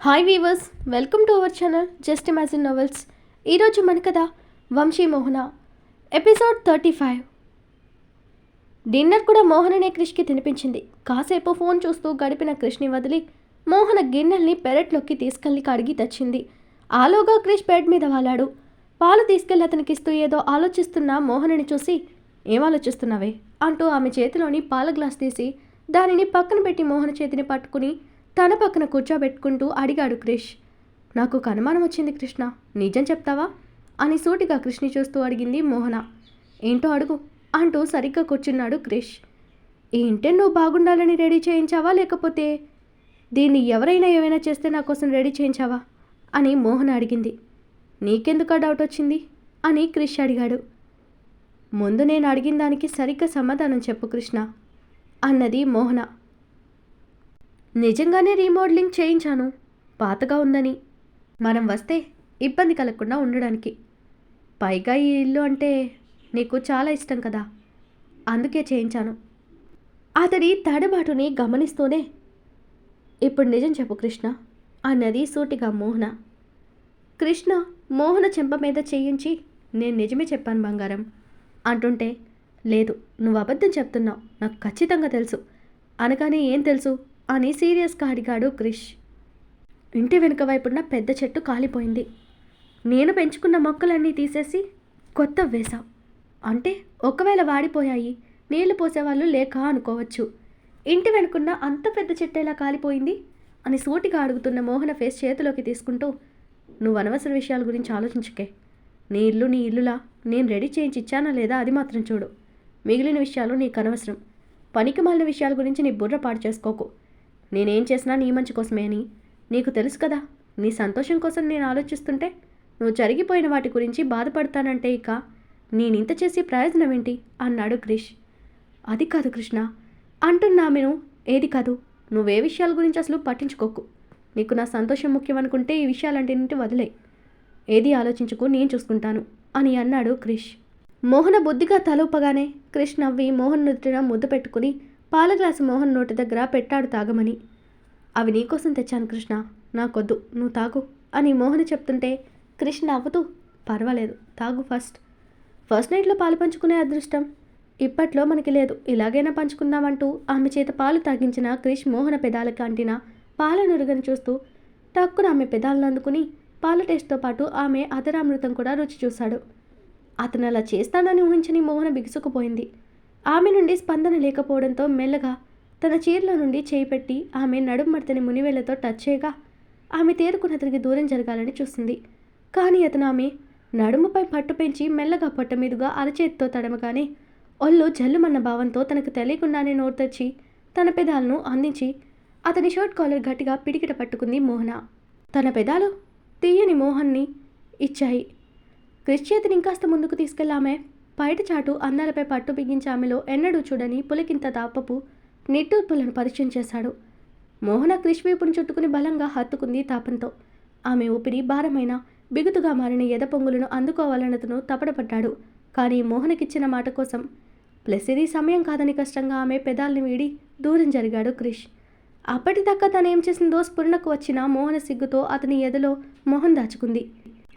Hi weavers, welcome to our channel just imagine novels. ఈరోజు మన కథ వంశీ మోహన, ఎపిసోడ్ 35. డిన్నర్ కూడా మోహననే క్రిష్కి తినిపించింది. కాసేపు ఫోన్ చూస్తూ గడిపిన క్రిష్ని వదిలి మోహన గిన్నెల్ని పెరట్లోకి తీసుకెళ్లి కడిగి తెచ్చింది. ఆలోగా క్రిష్ బెడ్ మీద వాలాడు. పాలు తీసుకెళ్లి అతనికిస్తూ ఏదో ఆలోచిస్తున్న మోహనని చూసి, ఏం ఆలోచిస్తున్నావే అంటూ ఆమె చేతిలోని పాల గ్లాస్ తీసి దానిని పక్కన పెట్టి మోహన చేతిని పట్టుకుని తన పక్కన కూర్చోబెట్టుకుంటూ అడిగాడు క్రిష్. నాకు ఒక అనుమానం వచ్చింది కృష్ణ, నిజం చెప్తావా అని సూటిగా క్రిష్ని చూస్తూ అడిగింది మోహన. ఏంటో అడుగు అంటూ సరిగ్గా కూర్చున్నాడు క్రిష్. ఈ ఇంటే నువ్వు బాగుండాలని రెడీ చేయించావా, లేకపోతే దీన్ని ఎవరైనా ఏమైనా చేస్తే నా కోసం రెడీ చేయించావా అని మోహన అడిగింది. నీకెందుకు డౌట్ వచ్చింది అని క్రిష్ అడిగాడు. ముందు నేను అడిగిన దానికి సరిగ్గా సమాధానం చెప్పు కృష్ణ అన్నది మోహన. నిజంగానే రీమోడలింగ్ చేయించాను, పాతగా ఉందని. మనం వస్తే ఇబ్బంది కలగకుండా ఉండడానికి. పైగా ఈ ఇల్లు అంటే నీకు చాలా ఇష్టం కదా, అందుకే చేయించాను. అతడి తడబాటుని గమనిస్తూనే, ఇప్పుడు నిజం చెప్పు కృష్ణ అన్నది సూటిగా మోహన. కృష్ణ మోహన చెంప మీద చేయించి, నేను నిజమే చెప్పాను బంగారం అంటుంటే, లేదు నువ్వు అబద్ధం చెప్తున్నావు, నాకు ఖచ్చితంగా తెలుసు అనగానే ఏం తెలుసు అని సీరియస్గా అడిగాడు క్రిష్. ఇంటి వెనుక వైపున్న పెద్ద చెట్టు కాలిపోయింది. నేను పెంచుకున్న మొక్కలన్నీ తీసేసి కొత్త వేశాం. అంటే ఒకవేళ వాడిపోయాయి, నీళ్లు పోసేవాళ్ళు లేక అనుకోవచ్చు. ఇంటి వెనుకున్న అంత పెద్ద చెట్టు ఎలా కాలిపోయింది అని సూటిగా అడుగుతున్న మోహన ఫేస్ చేతిలోకి తీసుకుంటూ, నువ్వు అనవసర విషయాల గురించి ఆలోచించకే. నీ ఇల్లు నీ ఇల్లులా నేను రెడీ చేయించి ఇచ్చానా లేదా అది మాత్రం చూడు. మిగిలిన విషయాలు నీకు అనవసరం. పనికి మాలిన విషయాల గురించి నీ బుర్ర పాడు చేసుకోకు. నేనేం చేసినా నీ మంచి కోసమే అని నీకు తెలుసు కదా. నీ సంతోషం కోసం నేను ఆలోచిస్తుంటే నువ్వు జరిగిపోయిన వాటి గురించి బాధపడతానంటే ఇక నేనింత చేసి ప్రయోజనం ఏంటి అన్నాడు క్రిష్. అది కాదు కృష్ణ అంటున్నామెను. ఏది కాదు, నువ్వే విషయాల గురించి అసలు పట్టించుకోకు. నీకు నా సంతోషం ముఖ్యం అనుకుంటే ఈ విషయాలంటింటి వదిలే. ఏది ఆలోచించుకు, నేను చూసుకుంటాను అని అన్నాడు క్రిష్. మోహన బుద్ధిగా తలూపగానే క్రిష్ నవ్వి మోహన్ నుదుటిన ముద్దు పెట్టుకుని పాల గ్లాసు మోహన్ నోటి దగ్గర పెట్టాడు తాగమని. అవి నీకోసం తెచ్చాను కృష్ణ, నాకొద్దు, నువ్వు తాగు అని మోహన్ చెప్తుంటే క్రిష్ నవ్వుతూ, పర్వాలేదు తాగు. ఫస్ట్ నైట్లో పాలు పంచుకునే అదృష్టం ఇప్పట్లో మనకి లేదు, ఇలాగైనా పంచుకుందామంటూ ఆమె చేత పాలు తాగించిన క్రిష్ మోహన పెదాలకు అంటిన పాల నురుగను చూస్తూ టక్కున ఆమె పెదాలను అందుకుని పాల టేస్ట్తో పాటు ఆమె అధరామృతం కూడా రుచి చూశాడు. అతను అలా చేస్తానని ఊహించని మోహన బిగుసుకుపోయింది. ఆమె నుండి స్పందన లేకపోవడంతో మెల్లగా తన చీరలో నుండి చేయి పెట్టి ఆమె నడుము మడతని మునివేళ్లతో టచ్ చేయగా ఆమె తేరుకుని అతనికి దూరం జరగాలని చూసింది. కానీ అతను ఆమె నడుముపై పట్టు పెంచి మెల్లగా పొట్ట మీదుగా అరచేతితో తడమగానే ఒళ్ళు జల్లుమన్న భావంతో తనకు తెలియకుండానే నోరు తెచ్చి తన పెదాలను అందించి అతని షర్ట్ కాలర్ గట్టిగా పిడికిట పట్టుకుంది మోహన. తన పెదాలు తీయని మోహన్ని ఇచ్చాయి. క్రిష్ చేతిని ఇంకాస్త ముందుకు తీసుకెళ్లామె బయట చాటు అందాలపై పట్టు బిగించి ఆమెలో ఎన్నడూ చూడని పులికింత దాపపు నిట్టూర్పులను పరిచయం చేశాడు. మోహన క్రిష్ వీపును చుట్టుకుని బలంగా హత్తుకుంది తాపంతో. ఆమె ఊపిరి భారమైన బిగుతుగా మారిన ఎద పొంగులను అందుకోవాలన్నతను తపడపడ్డాడు. కానీ మోహనకిచ్చిన మాట కోసం ప్లస్ ఇది సమయం కాదని కష్టంగా ఆమె పెదాల్ని వీడి దూరం జరిగాడు క్రిష్. అప్పటిదాకా తనేం చేసిందో స్ఫురణకు వచ్చిన మోహన సిగ్గుతో అతని ఎదలో మొహం దాచుకుంది.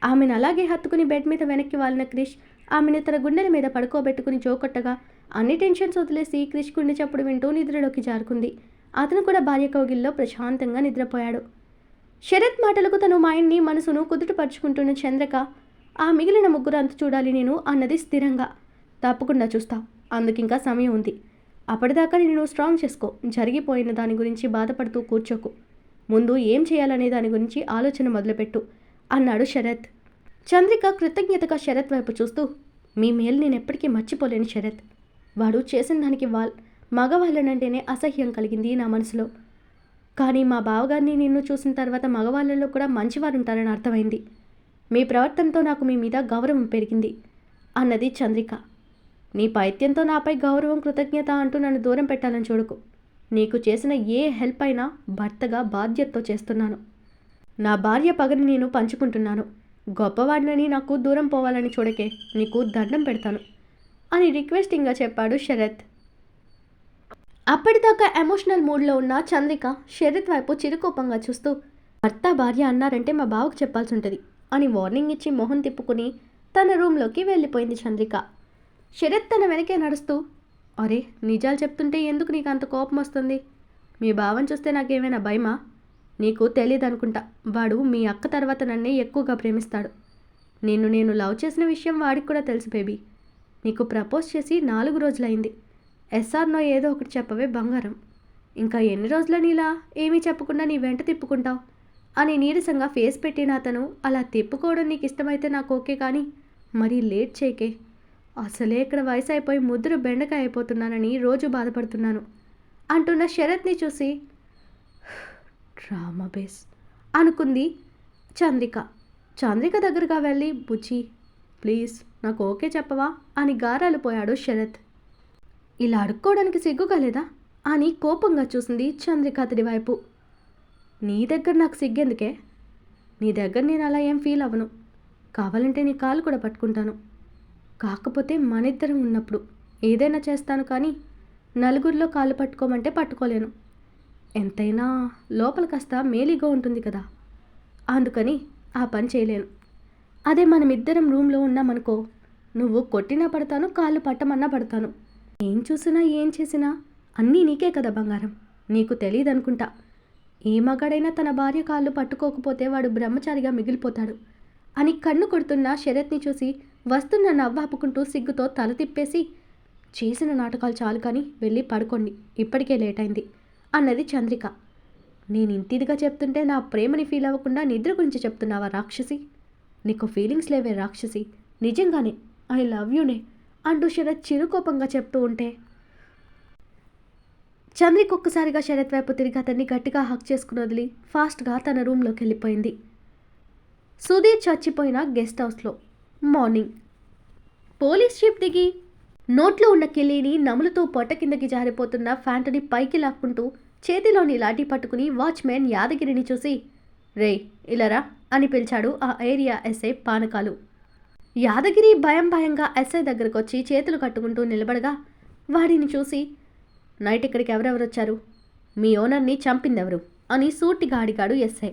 ఆమెను అలాగే హత్తుకుని బెడ్ మీద వెనక్కి వాలిన క్రిష్ ఆమెను తన గుండెల మీద పడుకోబెట్టుకుని జోకొట్టగా అన్ని టెన్షన్స్ వదిలేసి క్రిష్ గుండె చప్పుడు వింటూ నిద్రలోకి జారుకుంది. అతను కూడా భార్య కౌగిల్లో ప్రశాంతంగా నిద్రపోయాడు. శరత్ మాటలకు తను మైండ్ని మనసును కుదుటపరుచుకుంటున్న చంద్రక, ఆ మిగిలిన ముగ్గురు అంతు చూడాలి నేను అన్నది స్థిరంగా. తప్పకుండా చూస్తావు, అందుకింకా సమయం ఉంది. అప్పటిదాకా నేను స్ట్రాంగ్ చేసుకో. జరిగిపోయిన దాని గురించి బాధపడుతూ కూర్చోకు. ముందు ఏం చేయాలనే దాని గురించి ఆలోచన మొదలుపెట్టు అన్నాడు శరత్. చంద్రిక కృతజ్ఞతగా శరత్ వైపు చూస్తూ, మీ మేలు నేనెప్పటికీ మర్చిపోలేను శరత్. వాడు చేసిన దానికి మగవాళ్ళనంటేనే అసహ్యం కలిగింది నా మనసులో. కానీ మా బావగారిని నిన్ను చూసిన తర్వాత మగవాళ్ళలో కూడా మంచివారు ఉంటారని అర్థమైంది. మీ ప్రవర్తనతో నాకు మీ మీద గౌరవం పెరిగింది అన్నది చంద్రిక. నీ పైత్యంతో నాపై గౌరవం కృతజ్ఞత అంటూ నన్ను దూరం పెట్టాలని చూడకు. నీకు చేసిన ఏ హెల్ప్ అయినా భర్తగా బాధ్యతతో చేస్తున్నాను. నా భార్య పగని నేను పంచుకుంటున్నాను. గొప్పవాడినని నాకు దూరం పోవాలని చూడకే, నీకు దండం పెడతాను అని రిక్వెస్టింగ్గా చెప్పాడు శరత్. అప్పటిదాకా ఎమోషనల్ మూడ్లో ఉన్న చంద్రిక శరత్ వైపు చిరుకోపంగా చూస్తూ, భర్త భార్య అన్నారంటే మా బావకు చెప్పాల్సి ఉంటుంది అని వార్నింగ్ ఇచ్చి మొహం తిప్పుకుని తన రూమ్లోకి వెళ్ళిపోయింది చంద్రిక. శరత్ తన వెనకే నడుస్తూ, అరే నిజాలు చెప్తుంటే ఎందుకు నీకు అంత కోపం వస్తుంది? మీ బావని చూస్తే నాకేమైనా భయమా? నీకు తెలియదనుకుంటా, వాడు మీ అక్క తర్వాత నన్నే ఎక్కువగా ప్రేమిస్తాడు. నేను లవ్ చేసిన విషయం వాడికి కూడా తెలుసు బేబీ. నీకు ప్రపోజ్ చేసి 4 రోజులైంది. ఎస్ఆర్ నో ఏదో ఒకటి చెప్పవే బంగారం. ఇంకా ఎన్ని రోజులని ఇలా ఏమీ చెప్పకుండా నీ వెంట తిప్పుకుంటావు అని నీరసంగా ఫేస్ పెట్టిన అతను, అలా తిప్పుకోవడం నీకు ఇష్టమైతే నాకు ఓకే, కానీ మరీ లేట్ చేయకే. అసలే ఇక్కడ వయసు అయిపోయి ముద్దురు బెండకాయ అయిపోతున్నానని రోజు బాధపడుతున్నాను అంటున్న శరత్ని చూసి డ్రామా బేస్ అనుకుంది చంద్రిక. చంద్రిక దగ్గరగా వెళ్ళి, బుజ్జి ప్లీజ్ నాకు ఓకే చెప్పవా అని గారాలు పోయాడు శరత్. ఇలా అడుక్కోవడానికి సిగ్గుగా లేదా అని కోపంగా చూసింది చంద్రిక అతడి వైపు. నీ దగ్గర నాకు సిగ్గెందుకే? నీ దగ్గర నేను అలా ఏం ఫీల్ అవ్వను. కావాలంటే నీ కాలు కూడా పట్టుకుంటాను. కాకపోతే మన ఇద్దరం ఉన్నప్పుడు ఏదైనా చేస్తాను, కానీ నలుగురిలో కాలు పట్టుకోమంటే పట్టుకోలేను. ఎంతైనా లోపల కాస్త మేలిగా ఉంటుంది కదా, అందుకని ఆ పని చేయలేను. అదే మనమిద్దరం రూమ్లో ఉన్నామనుకో, నువ్వు కొట్టినా పడతాను, కాళ్ళు పట్టమన్నా పడతాను. ఏం చూసినా ఏం చేసినా అన్నీ నీకే కదా బంగారం. నీకు తెలియదనుకుంటా. ఏ మగాడైనా తన భార్య కాళ్ళు పట్టుకోకపోతే వాడు బ్రహ్మచారిగా మిగిలిపోతాడు అని కన్ను కొడుతున్న శరత్ని చూసి వస్తున్న నవ్వాపుకుంటూ సిగ్గుతో తల తిప్పేసి, చేసిన నాటకాలు చాలు కానీ వెళ్ళి పడుకోండి, ఇప్పటికే లేట్ అయింది అన్నది చంద్రిక. నేను ఇంటిదిగా చెప్తుంటే నా ప్రేమని ఫీల్ అవ్వకుండా నిద్ర గురించి చెప్తున్నావా రాక్షసి? నీకు ఫీలింగ్స్ లేవే రాక్షసి, నిజంగానే ఐ లవ్ యూనే అంటూ శరత్ చిరుకోపంగా చెప్తూ ఉంటే చంద్రిక ఒక్కసారిగా శరత్ వైపు తిరిగి అతన్ని గట్టిగా హక్ చేసుకుని వదిలి ఫాస్ట్గా తన రూమ్లోకి వెళ్ళిపోయింది. సుధీర్ చచ్చిపోయిన గెస్ట్ హౌస్లో మార్నింగ్ పోలీస్ షిప్ దిగి నోట్లో ఉన్న కిలీని నములుతూ పొట్ట కిందకి జారిపోతున్న ఫ్యాంటుని పైకి లాక్కుంటూ చేతిలోని లాఠీ పట్టుకుని వాచ్మెన్ యాదగిరిని చూసి, రే ఇలారా అని పిలిచాడు ఆ ఏరియా ఎస్ఐ పానకాలు. యాదగిరి భయంగా ఎస్ఐ దగ్గరకు వచ్చి చేతులు కట్టుకుంటూ నిలబడగా వాడిని చూసి, నైట్ ఇక్కడికి ఎవరెవరు వచ్చారు? మీ ఓనర్ని చంపిందెవరు అని సూటిగా అడిగాడు ఎస్ఐ.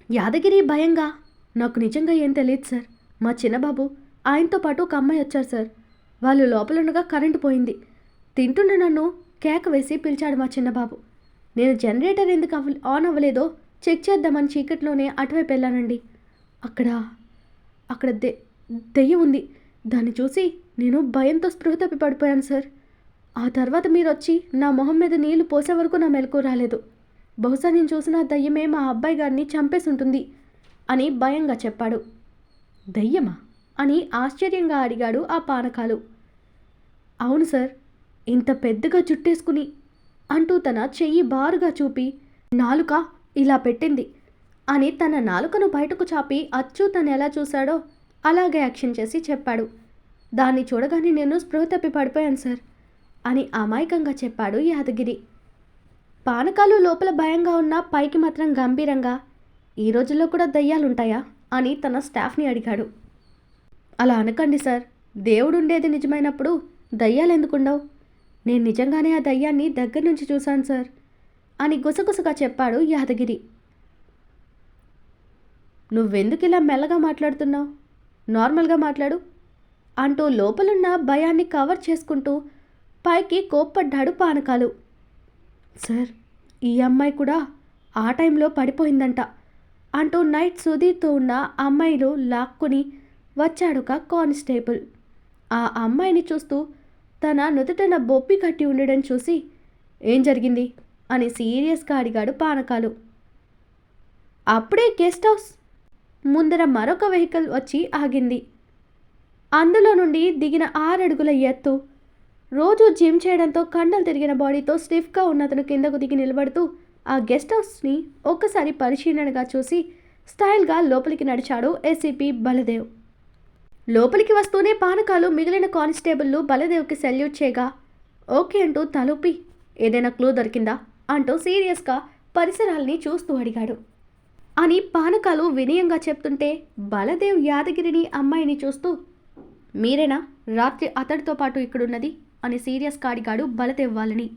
యాదగిరి భయంగా, నాకు నిజంగా ఏం తెలియదు సార్. మా చిన్నబాబు ఆయనతో పాటు ఒక అమ్మాయి వచ్చారు సార్. వాళ్ళు లోపలుండగా కరెంటు పోయింది. తింటున్న నన్ను కేక వేసి పిలిచాడు మా చిన్నబాబు. నేను జనరేటర్ ఎందుకు ఆన్ అవ్వలేదో చెక్ చేద్దామని చీకట్లోనే అటువైపు వెళ్ళానండి. అక్కడ దెయ్యం ఉంది. దాన్ని చూసి నేను భయంతో స్పృహ తప్పి పడిపోయాను సార్. ఆ తర్వాత మీరు వచ్చి నా మొహం మీద నీళ్లు పోసే వరకు నా మెలకు రాలేదు. బహుశా నేను చూసిన దయ్యమే మా అబ్బాయి గారిని చంపేసి ఉంటుంది అని భయంగా చెప్పాడు. దయ్యమా అని ఆశ్చర్యంగా అడిగాడు ఆ పానకాలు. అవును సార్, ఇంత పెద్దగా జుట్టేసుకుని అంటూ తన చెయ్యి బారుగా చూపి నాలుక ఇలా పెట్టింది అని తన నాలుకను బయటకు చాపి అచ్చు తను ఎలా చూశాడో అలాగే యాక్షన్ చేసి చెప్పాడు. దాన్ని చూడగానే నేను స్పృహ తప్పి పడిపోయాను సార్ అని అమాయకంగా చెప్పాడు యాదగిరి. పానకాలు లోపల భయంగా ఉన్నా పైకి మాత్రం గంభీరంగా, ఈ రోజుల్లో కూడా దయ్యాలుంటాయా అని తన స్టాఫ్ని అడిగాడు. అలా అనకండి సార్, దేవుడు ఉండేది నిజమైనప్పుడు దయ్యాలు ఎందుకుండవు? నేను నిజంగానే ఆ దయ్యాన్ని దగ్గర నుంచి చూశాను సార్ అని గుసగుసగా చెప్పాడు యాదగిరి. నువ్వెందుకు ఇలా మెల్లగా మాట్లాడుతున్నావు? నార్మల్గా మాట్లాడు అంటూ లోపలున్న భయాన్ని కవర్ చేసుకుంటూ పైకి కోప్పడ్డాడు పానకాలు. సార్, ఈ అమ్మాయి కూడా ఆ టైంలో పడిపోయిందంట అంటూ నైట్ సుధీర్తో ఉన్న అమ్మాయిలు లాక్కుని వచ్చాడుక కానిస్టేబుల్. ఆ అమ్మాయిని చూస్తూ తన నుదుటన బొప్పి కట్టి ఉండడం చూసి, ఏం జరిగింది అని సీరియస్గా అడిగాడు పానకాలు. అప్పుడే గెస్ట్ హౌస్ ముందర మరొక వెహికల్ వచ్చి ఆగింది. అందులో నుండి దిగిన 6 అడుగుల ఎత్తు, రోజు జిమ్ చేయడంతో కండలు తిరిగిన బాడీతో స్టిఫ్గా ఉన్నతను కిందకు దిగి నిలబడుతూ ఆ గెస్ట్ హౌస్ని ఒక్కసారి పరిశీలనగా చూసి స్టైల్గా లోపలికి నడిచాడు ఏసీపీ బలదేవ్. లోపలికి వస్తూనే పానకాలు మిగిలిన కానిస్టేబుల్లు బలదేవ్కి సెల్యూట్ చేయగా ఓకే అంటూ తలూపి, ఏదైనా క్లూ దొరికిందా అంటూ సీరియస్గా పరిసరాల్ని చూస్తూ అడిగాడు. అని పానకాలు వినయంగా చెప్తుంటే బలదేవ్ యాదగిరిని అమ్మాయిని చూస్తూ, మీరేనా రాత్రి అతడితో పాటు ఇక్కడున్నది అని సీరియస్గా అడిగాడు బలదేవ్ వాళ్ళని.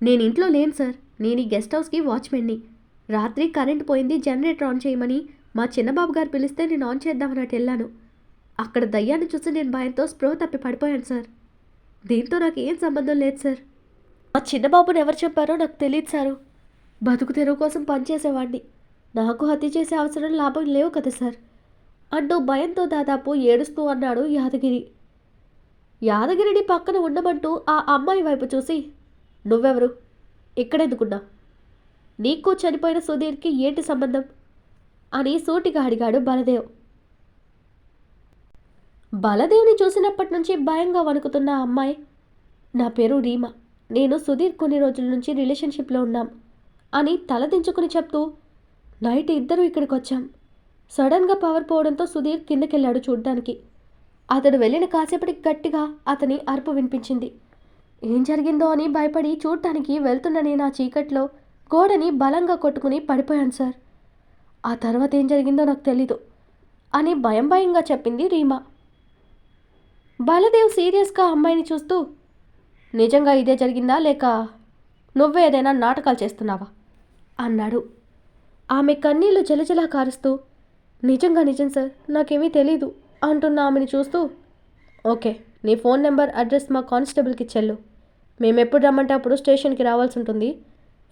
నేను ఇంట్లో లేను సార్, నేను ఈ గెస్ట్ హౌస్కి వాచ్మెన్ని. రాత్రి కరెంట్ పోయింది, జనరేటర్ ఆన్ చేయమని మా చిన్నబాబు గారు పిలిస్తే నేను ఆన్ చేద్దామన్నట్టు వెళ్ళాను. అక్కడ దయ్యాన్ని చూసి నేను భయంతో స్పృహ తప్పి పడిపోయాను సార్. దీంతో నాకు ఏం సంబంధం లేదు సార్. మా చిన్నబాబుని ఎవరు చెప్పారో నాకు తెలియదు సారు. బతుకు తెరువు కోసం పనిచేసేవాడిని. నాకు హత్య చేసే అవసరం లాభం లేవు కదా సార్ అంటూ భయంతో దాదాపు ఏడుస్తూ అన్నాడు యాదగిరి. యాదగిరిని పక్కన ఉండమంటూ ఆ అమ్మాయి వైపు చూసి, నువ్వెవరు, ఇక్కడెందుకున్నా, నీకు చనిపోయిన సుధీర్కి ఏంటి సంబంధం అని సూటిగా అడిగాడు బలదేవ్. బలదేవ్ని చూసినప్పటి నుంచి భయంగా వణుకుతున్న అమ్మాయి, నా పేరు రీమా, నేను సుధీర్ కొన్ని రోజుల నుంచి రిలేషన్షిప్లో ఉన్నాం అని తలదించుకుని చెప్తూ, నైట్ ఇద్దరు ఇక్కడికి వచ్చాం. సడన్గా పవర్ పోవడంతో సుధీర్ కిందకెళ్ళాడు చూడ్డానికి. అతడు వెళ్ళిన కాసేపటికి గట్టిగా అతని అరుపు వినిపించింది. ఏం జరిగిందో అని భయపడి చూడటానికి వెళ్తున్న నేను ఆ చీకట్లో గోడని బలంగా కొట్టుకుని పడిపోయాను సార్. ఆ తర్వాత ఏం జరిగిందో నాకు తెలీదు అని భయంగా చెప్పింది రీమా. బలదేవ్ సీరియస్గా అమ్మాయిని చూస్తూ, నిజంగా ఇదే జరిగిందా లేక నువ్వే ఏదైనా నాటకాలు చేస్తున్నావా అన్నాడు. ఆమె కన్నీళ్లు జలజలా కారుస్తూ, నిజం సార్, నాకేమీ తెలీదు అంటున్న ఆమెను చూస్తూ, ఓకే, నీ ఫోన్ నెంబర్ అడ్రస్ మా కానిస్టేబుల్కి ఇచ్చెళ్ళు. మేమెప్పుడు రమ్మంటే అప్పుడు స్టేషన్కి రావాల్సి ఉంటుంది,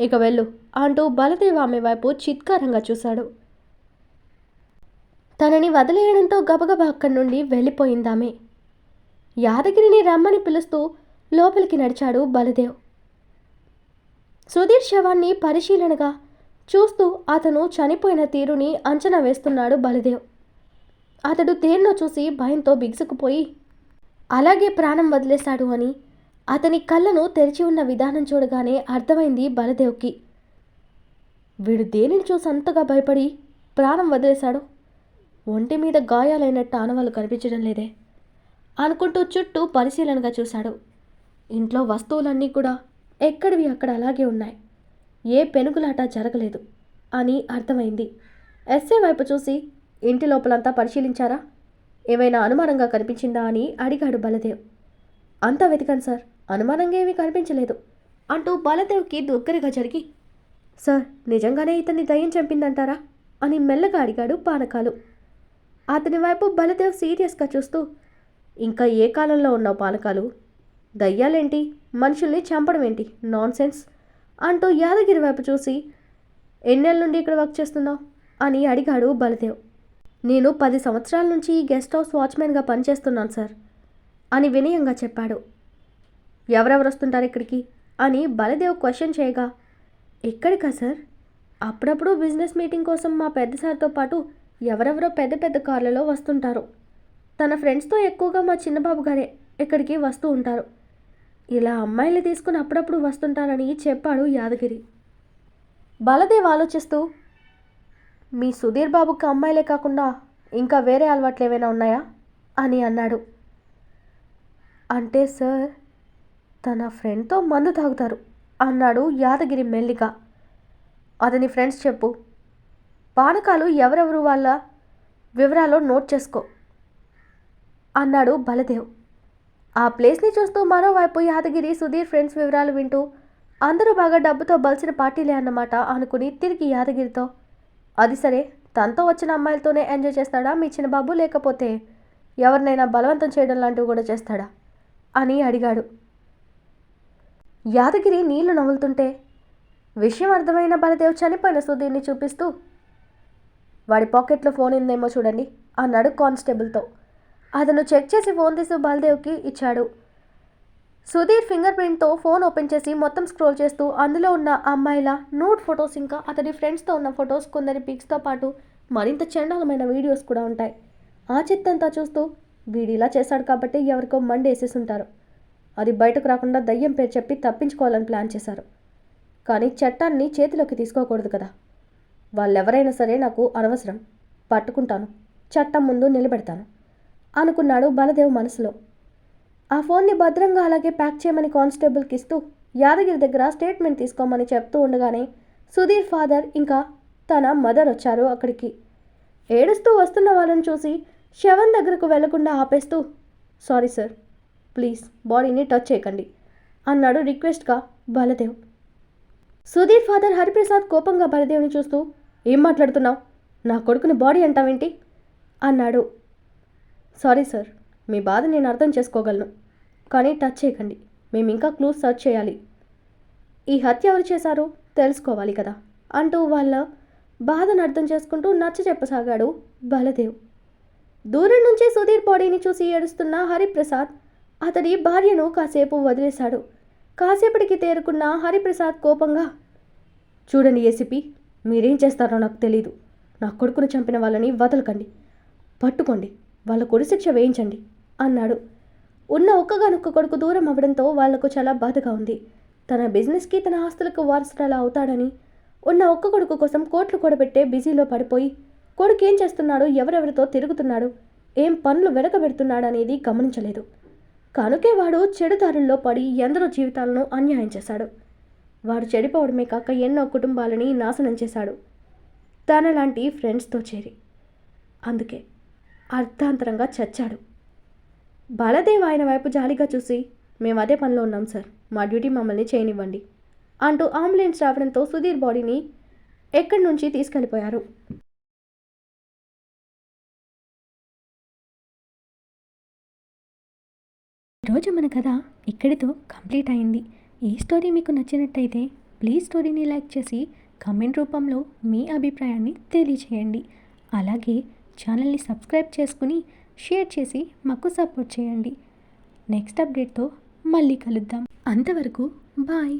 ఇక వెళ్ళు అంటూ బలదేవ్ ఆమె వైపు చిత్కారంగా చూశాడు. తనని వదిలేయడంతో గబగబా అక్కడి నుండి వెళ్ళిపోయిందామె. యాదగిరిని రమ్మని పిలుస్తూ లోపలికి నడిచాడు బలదేవ్. సుధీర్ శవాన్ని పరిశీలనగా చూస్తూ అతను చనిపోయిన తీరుని అంచనా వేస్తున్నాడు బలదేవ్. అతడు దేన్నో చూసి భయంతో బిగుసుకుపోయి అలాగే ప్రాణం వదిలేశాడు అని అతని కళ్ళను తెరిచి ఉన్న విధానం చూడగానే అర్థమైంది బలదేవ్కి. వీడు దేనిని చూసి అంతగా భయపడి ప్రాణం వదిలేశాడు, ఒంటి మీద గాయాలైనట్టు ఆనవాళ్ళు కనిపించడం లేదే అనుకుంటూ చుట్టూ పరిశీలనగా చూశాడు. ఇంట్లో వస్తువులన్నీ కూడా ఎక్కడివి అక్కడ అలాగే ఉన్నాయి, ఏ పెనుగులాట జరగలేదు అని అర్థమైంది. ఎస్ఏ వైపు చూసి, ఇంటి లోపలంతా పరిశీలించారా, ఏమైనా అనుమానంగా కనిపించిందా అని అడిగాడు బలదేవ్. అంతా వెతికాను సార్, అనుమానంగా ఏమీ కనిపించలేదు అంటూ బలదేవ్కి దగ్గరగా జరిగి, సార్ నిజంగానే ఇతన్ని దయ్యం చంపిందంటారా అని మెల్లగా అడిగాడు పానకాలు. అతని వైపు బలదేవ్ సీరియస్గా చూస్తూ, ఇంకా ఏ కాలంలో ఉన్నావు పానకాలు, దయ్యాలేంటి, మనుషుల్ని చంపడం ఏంటి, నాన్ సెన్స్ అంటూ యాదగిరి వైపు చూసి, ఎన్నేళ్ళ నుండి ఇక్కడ వర్క్ చేస్తున్నావు అని అడిగాడు బలదేవ్. నేను 10 సంవత్సరాల నుంచి ఈ గెస్ట్ హౌస్ వాచ్మెన్గా పనిచేస్తున్నాను సార్ అని వినయంగా చెప్పాడు. ఎవరెవరు వస్తుంటారు ఇక్కడికి అని బలదేవ్ క్వశ్చన్ చేయగా, ఎక్కడికా సార్, అప్పుడప్పుడు బిజినెస్ మీటింగ్ కోసం మా పెద్ద సార్తో పాటు ఎవరెవరో పెద్ద పెద్ద కార్లలో వస్తుంటారు. తన ఫ్రెండ్స్తో ఎక్కువగా మా చిన్నబాబు గారే ఇక్కడికి వస్తూ ఉంటారు. ఇలా అమ్మాయిల్ని తీసుకుని అప్పుడప్పుడు వస్తుంటారని చెప్పాడు యాదగిరి. బలదేవ్ ఆలోచిస్తూ, మీ సుధీర్ బాబుకి అమ్మాయిలే కాకుండా ఇంకా వేరే అలవాట్లు ఏమైనా ఉన్నాయా అని అన్నాడు. అంటే సార్, తన ఫ్రెండ్తో మందు తాగుతారు అన్నాడు యాదగిరి మెల్లిగా. అతని ఫ్రెండ్స్ చెప్పు, పానకాలు ఎవరెవరు వాళ్ళ వివరాలు నోట్ చేసుకో అన్నాడు బలదేవ్. ఆ ప్లేస్ని చూస్తూ మరోవైపు యాదగిరి సుధీర్ ఫ్రెండ్స్ వివరాలు వింటూ, అందరూ బాగా డబ్బుతో బలిసిన పార్టీలే అన్నమాట అనుకుని తిరిగి యాదగిరితో, అది సరే, తనతో వచ్చిన అమ్మాయిలతోనే ఎంజాయ్ చేస్తాడా మీ చిన్నబాబు, లేకపోతే ఎవరినైనా బలవంతం చేయడం లాంటివి కూడా చేస్తాడా అని అడిగాడు. యాదగిరి నీళ్లు నవ్వులుతుంటే విషయం అర్థమైన బలదేవ్ చనిపోయిన సుధీర్ని చూపిస్తూ, వాడి పాకెట్లో ఫోన్ ఉందేమో చూడండి అన్నాడు కానిస్టేబుల్తో. అతను చెక్ చేసి ఫోన్ తీసి బలదేవ్కి ఇచ్చాడు. సుధీర్ ఫింగర్ ప్రింట్తో ఫోన్ ఓపెన్ చేసి మొత్తం స్క్రోల్ చేస్తూ అందులో ఉన్న అమ్మాయిల నూడ్ ఫొటోస్, ఇంకా అతని ఫ్రెండ్స్తో ఉన్న ఫొటోస్, కొందరి పిక్స్తో పాటు మరింత చండాలమైన వీడియోస్ కూడా ఉంటాయి. ఆ చిత్తంతా చూస్తూ, వీడిలా చేశాడు కాబట్టి ఎవరికో మండేసేసి ఉంటారు, అది బయటకు రాకుండా దయ్యం పేరు చెప్పి తప్పించుకోవాలని ప్లాన్ చేశారు. కానీ చట్టాన్ని చేతిలోకి తీసుకోకూడదు కదా, వాళ్ళెవరైనా సరే నాకు అనవసరం, పట్టుకుంటాను, చట్టం ముందు నిలబెడతాను అనుకున్నాడు బలదేవ్ మనసులో. ఆ ఫోన్ని భద్రంగా అలాగే ప్యాక్ చేయమని కానిస్టేబుల్కి ఇస్తూ యాదగిరి దగ్గర స్టేట్మెంట్ తీసుకోమని చెప్తూ ఉండగానే సుధీర్ ఫాదర్ ఇంకా తన మదర్ వచ్చారు అక్కడికి. ఏడుస్తూ వస్తున్న వాళ్ళని చూసి శవం దగ్గరకు వెళ్లకుండా ఆపేస్తూ, సారీ సార్, ప్లీజ్ బాడీని టచ్ చేయకండి అన్నాడు రిక్వెస్ట్గా బలదేవ్. సుధీర్ ఫాదర్ హరిప్రసాద్ కోపంగా బలదేవ్ని చూస్తూ, ఏం మాట్లాడుతున్నావు? నా కొడుకుని బాడీ అంటావేంటి అన్నాడు. సారీ సార్, మీ బాధ నేను అర్థం చేసుకోగలను, కానీ టచ్ చేయకండి. మేము ఇంకా క్లూస్ సర్చ్ చేయాలి. ఈ హత్య ఎవరు చేశారో తెలుసుకోవాలి కదా అంటూ వాళ్ళ బాధను అర్థం చేసుకుంటూ నచ్చ చెప్పసాగాడు బలదేవ్. దూరం నుంచి సుధీర్ బాడీని చూసి ఏడుస్తున్న హరిప్రసాద్ అతడి భార్యను కాసేపు వదిలేశాడు. కాసేపటికి తేరుకున్న హరిప్రసాద్ కోపంగా, చూడండి ఏసీపీ, మీరేం చేస్తారో నాకు తెలీదు. నా కొడుకును చంపిన వాళ్ళని వదలకండి, పట్టుకోండి, వాళ్ళ ఉరిశిక్ష వేయించండి అన్నాడు. ఉన్న ఒక్కగానొక్క కొడుకు దూరం అవ్వడంతో వాళ్లకు చాలా బాధగా ఉంది. తన బిజినెస్కి, తన ఆస్తులకు వారసురాలా అవుతాడని ఉన్న ఒక్క కొడుకు కోసం కోట్లు కూడబెట్టే బిజీలో పడిపోయి కొడుకు ఏం చేస్తున్నాడు, ఎవరెవరితో తిరుగుతున్నాడు, ఏం పనులు వెనకబెడుతున్నాడు అనేది గమనించలేదు. కనుకే వాడు చెడుదారుల్లో పడి ఎందరో జీవితాలను అన్యాయం చేశాడు. వాడు చెడిపోవడమే కాక ఎన్నో కుటుంబాలని నాశనం చేశాడు తనలాంటి ఫ్రెండ్స్తో చేరి. అందుకే అర్ధాంతరంగా చచ్చాడు. బలదేవ్ ఆయన వైపు జాలిగా చూసి, మేము అదే పనిలో ఉన్నాం సార్, మా డ్యూటీ మమ్మల్ని చేయనివ్వండి అంటూ అంబులెన్స్ రావడంతో సుధీర్ బాడీని ఎక్కడి నుంచి తీసుకెళ్ళిపోయారు. ఈరోజు మన కథ ఇక్కడితో కంప్లీట్ అయింది. ఈ స్టోరీ మీకు నచ్చినట్టయితే ప్లీజ్ స్టోరీని లైక్ చేసి కామెంట్ రూపంలో మీ అభిప్రాయాన్ని తెలియచేయండి. అలాగే ఛానల్ని సబ్స్క్రైబ్ చేసుకుని షేర్ చేసి మాకు సపోర్ట్ చేయండి. నెక్స్ట్ అప్డేట్తో మళ్ళీ కలుద్దాం. అంతవరకు బాయ్.